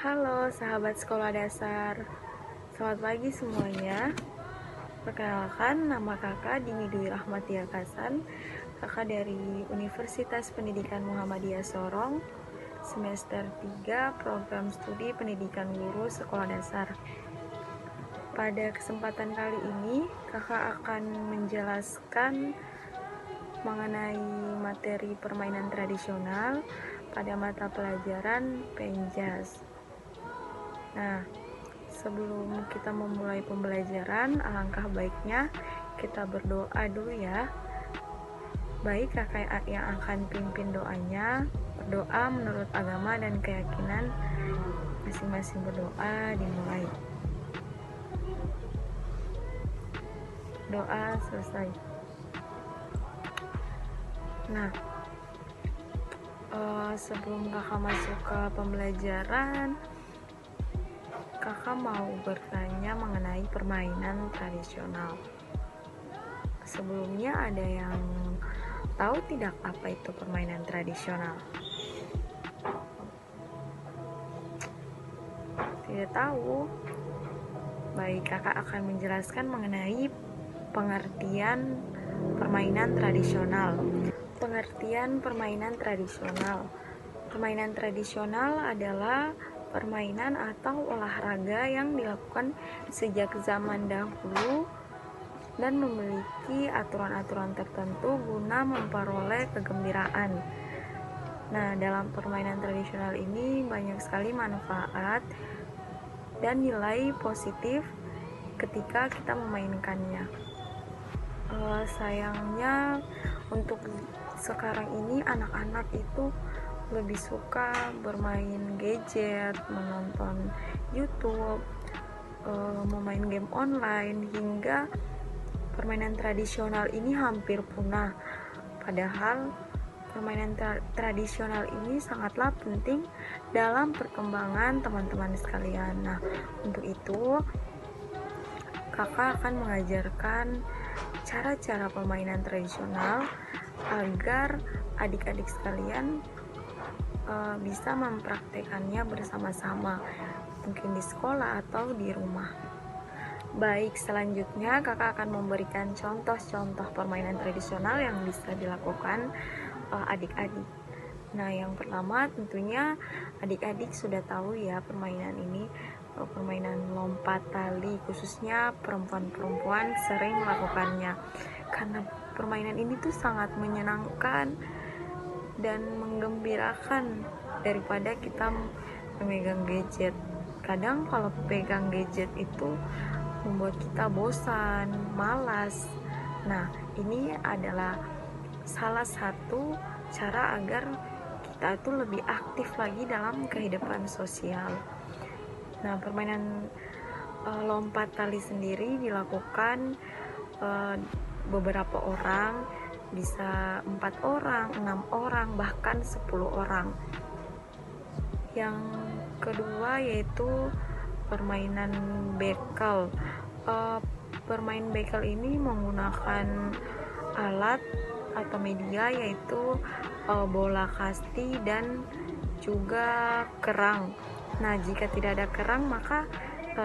Halo sahabat sekolah dasar, selamat pagi semuanya. Perkenalkan, nama kakak Dini Dwi Rahmatia Kasan, kakak dari Universitas Pendidikan Muhammadiyah Sorong, semester 3, program studi pendidikan guru sekolah dasar. Pada kesempatan kali ini, kakak akan menjelaskan mengenai materi permainan tradisional pada mata pelajaran Penjas. Nah, sebelum kita memulai pembelajaran, alangkah baiknya kita berdoa dulu ya. Baik, kakak yang akan pimpin doanya. Berdoa menurut agama dan keyakinan masing-masing. Berdoa dimulai. Doa selesai. Nah, sebelum kakak masuk ke pembelajaran, kakak mau bertanya mengenai permainan tradisional. Sebelumnya ada yang tahu tidak apa itu permainan tradisional? Tidak tahu? Baik, kakak akan menjelaskan mengenai pengertian permainan tradisional. Pengertian permainan tradisional. Permainan tradisional adalah permainan atau olahraga yang dilakukan sejak zaman dahulu dan memiliki aturan-aturan tertentu guna memperoleh kegembiraan. Nah, dalam permainan tradisional ini banyak sekali manfaat dan nilai positif ketika kita memainkannya. Sayangnya untuk sekarang ini anak-anak itu lebih suka bermain gadget, menonton YouTube, memain game online, hingga permainan tradisional ini hampir punah. Padahal permainan tradisional ini sangatlah penting dalam perkembangan teman-teman sekalian. Nah, untuk itu kakak akan mengajarkan cara-cara permainan tradisional agar adik-adik sekalian bisa mempraktekannya bersama-sama, mungkin di sekolah atau di rumah. Baik, selanjutnya kakak akan memberikan contoh-contoh permainan tradisional yang bisa dilakukan adik-adik. Nah, yang pertama tentunya adik-adik sudah tahu ya permainan ini, permainan lompat tali, khususnya perempuan-perempuan sering melakukannya karena permainan ini tuh sangat menyenangkan dan menggembirakan daripada kita memegang gadget. Kadang kalau pegang gadget itu membuat kita bosan, malas. Nah, ini adalah salah satu cara agar kita itu lebih aktif lagi dalam kehidupan sosial. Nah, permainan lompat tali sendiri dilakukan beberapa orang, bisa 4 orang, 6 orang, bahkan 10 orang. Yang kedua yaitu permainan bekel. Permain bekel ini menggunakan alat atau media yaitu bola kasti dan juga kerang. Nah, jika tidak ada kerang maka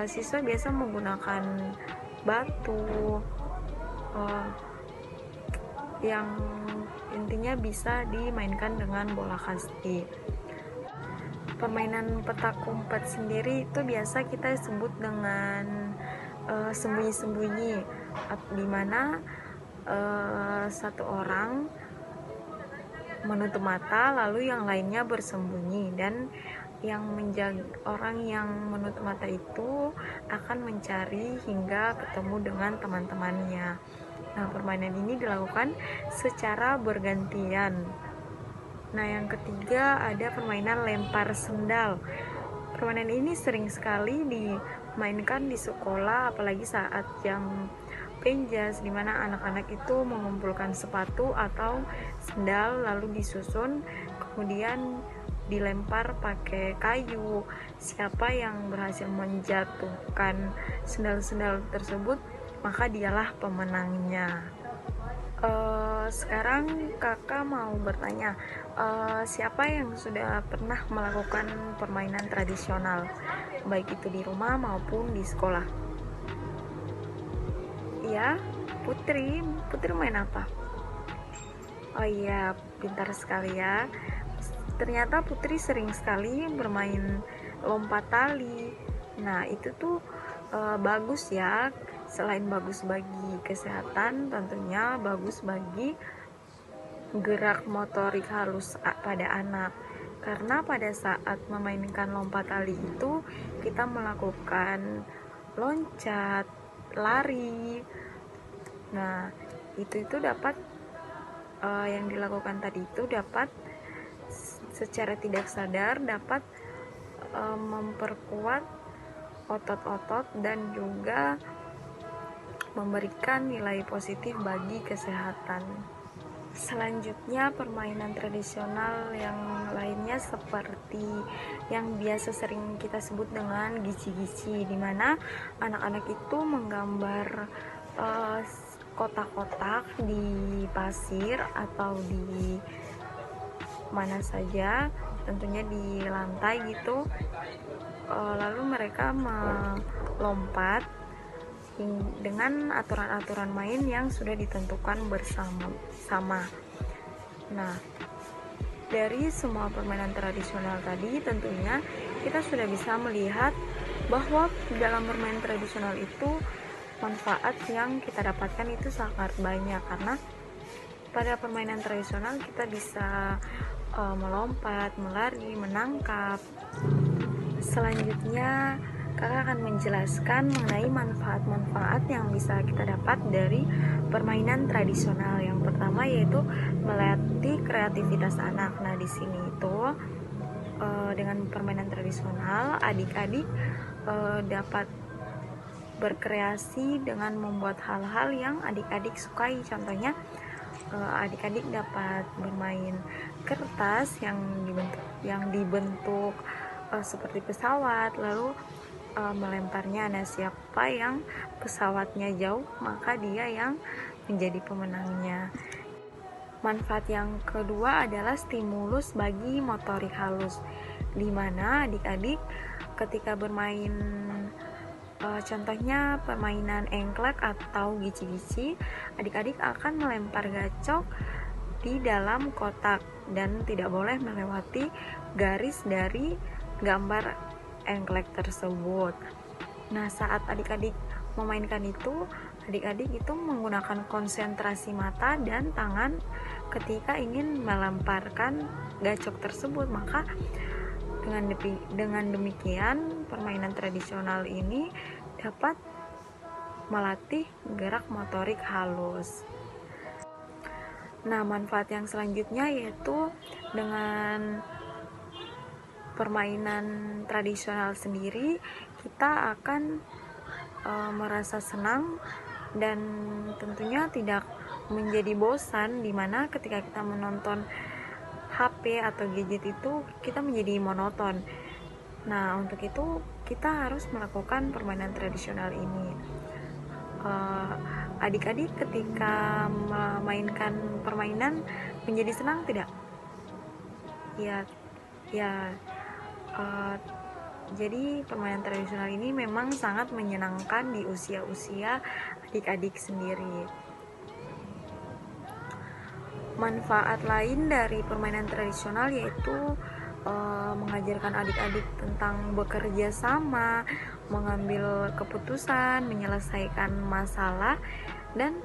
siswa biasa menggunakan batu yang intinya bisa dimainkan dengan bola kasti. Permainan petak umpet sendiri itu biasa kita sebut dengan sembunyi-sembunyi, di mana satu orang menutup mata lalu yang lainnya bersembunyi, dan orang yang menutup mata itu akan mencari hingga ketemu dengan teman-temannya. Nah, permainan ini dilakukan secara bergantian. Nah, yang ketiga ada permainan lempar sendal. Permainan ini sering sekali dimainkan di sekolah, apalagi saat jam penjas, di mana anak-anak itu mengumpulkan sepatu atau sendal lalu disusun, kemudian dilempar pakai kayu. Siapa yang berhasil menjatuhkan sendal-sendal tersebut, maka dialah pemenangnya. Sekarang kakak mau bertanya, siapa yang sudah pernah melakukan permainan tradisional, baik itu di rumah maupun di sekolah? Ya, Putri main apa? Oh iya, pintar sekali ya. Ternyata Putri sering sekali bermain lompat tali. Nah, itu tuh bagus ya. Selain bagus bagi kesehatan, tentunya bagus bagi gerak motorik halus pada anak. Karena pada saat memainkan lompat tali itu kita melakukan loncat, lari. Nah, itu dapat yang dilakukan tadi itu dapat secara tidak sadar dapat memperkuat otot-otot dan juga memberikan nilai positif bagi kesehatan. Selanjutnya, permainan tradisional yang lainnya seperti yang biasa sering kita sebut dengan gici-gici, di mana anak-anak itu menggambar kotak-kotak di pasir atau di mana saja, tentunya di lantai gitu. Lalu mereka melompat dengan aturan-aturan main yang sudah ditentukan bersama. Nah, dari semua permainan tradisional tadi tentunya kita sudah bisa melihat bahwa dalam bermain tradisional itu manfaat yang kita dapatkan itu sangat banyak, karena pada permainan tradisional kita bisa melompat, melari, menangkap. Selanjutnya kakak akan menjelaskan mengenai manfaat-manfaat yang bisa kita dapat dari permainan tradisional. Yang pertama yaitu melatih kreativitas anak. Nah, di sini itu dengan permainan tradisional adik-adik dapat berkreasi dengan membuat hal-hal yang adik-adik sukai. Contohnya adik-adik dapat bermain kertas yang dibentuk seperti pesawat, lalu melemparnya. Nah, siapa yang pesawatnya jauh maka dia yang menjadi pemenangnya. Manfaat yang kedua adalah stimulus bagi motorik halus, di mana adik-adik ketika bermain contohnya permainan engklek atau gici-gici, adik-adik akan melempar gacok di dalam kotak dan tidak boleh melewati garis dari gambar engklek tersebut. Nah, saat adik-adik memainkan itu, adik-adik itu menggunakan konsentrasi mata dan tangan ketika ingin melemparkan gacok tersebut. Maka dengan demikian permainan tradisional ini dapat melatih gerak motorik halus. Nah, manfaat yang selanjutnya yaitu dengan permainan tradisional sendiri kita akan merasa senang dan tentunya tidak menjadi bosan, dimana ketika kita menonton HP atau gadget itu kita menjadi monoton. Nah, untuk itu kita harus melakukan permainan tradisional ini. Adik-adik ketika memainkan permainan menjadi senang tidak? Ya. Jadi permainan tradisional ini memang sangat menyenangkan di usia-usia adik-adik sendiri. Manfaat lain dari permainan tradisional yaitu mengajarkan adik-adik tentang bekerja sama, mengambil keputusan, menyelesaikan masalah, dan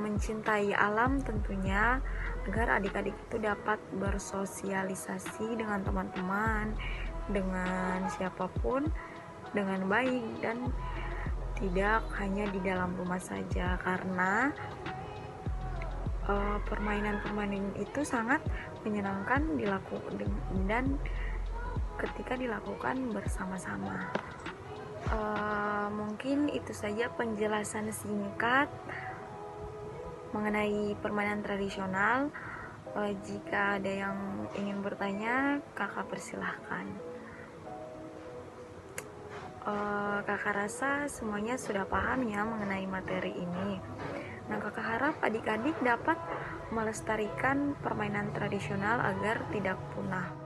mencintai alam tentunya, agar adik-adik itu dapat bersosialisasi dengan teman-teman, dengan siapapun dengan baik dan tidak hanya di dalam rumah saja, karena permainan-permainan itu sangat menyenangkan dilakukan dan ketika dilakukan bersama-sama. Mungkin itu saja penjelasan singkat mengenai permainan tradisional. Jika ada yang ingin bertanya, kakak persilahkan. Kakak rasa semuanya sudah paham ya mengenai materi ini. Nah, kakak harap adik-adik dapat melestarikan permainan tradisional agar tidak punah.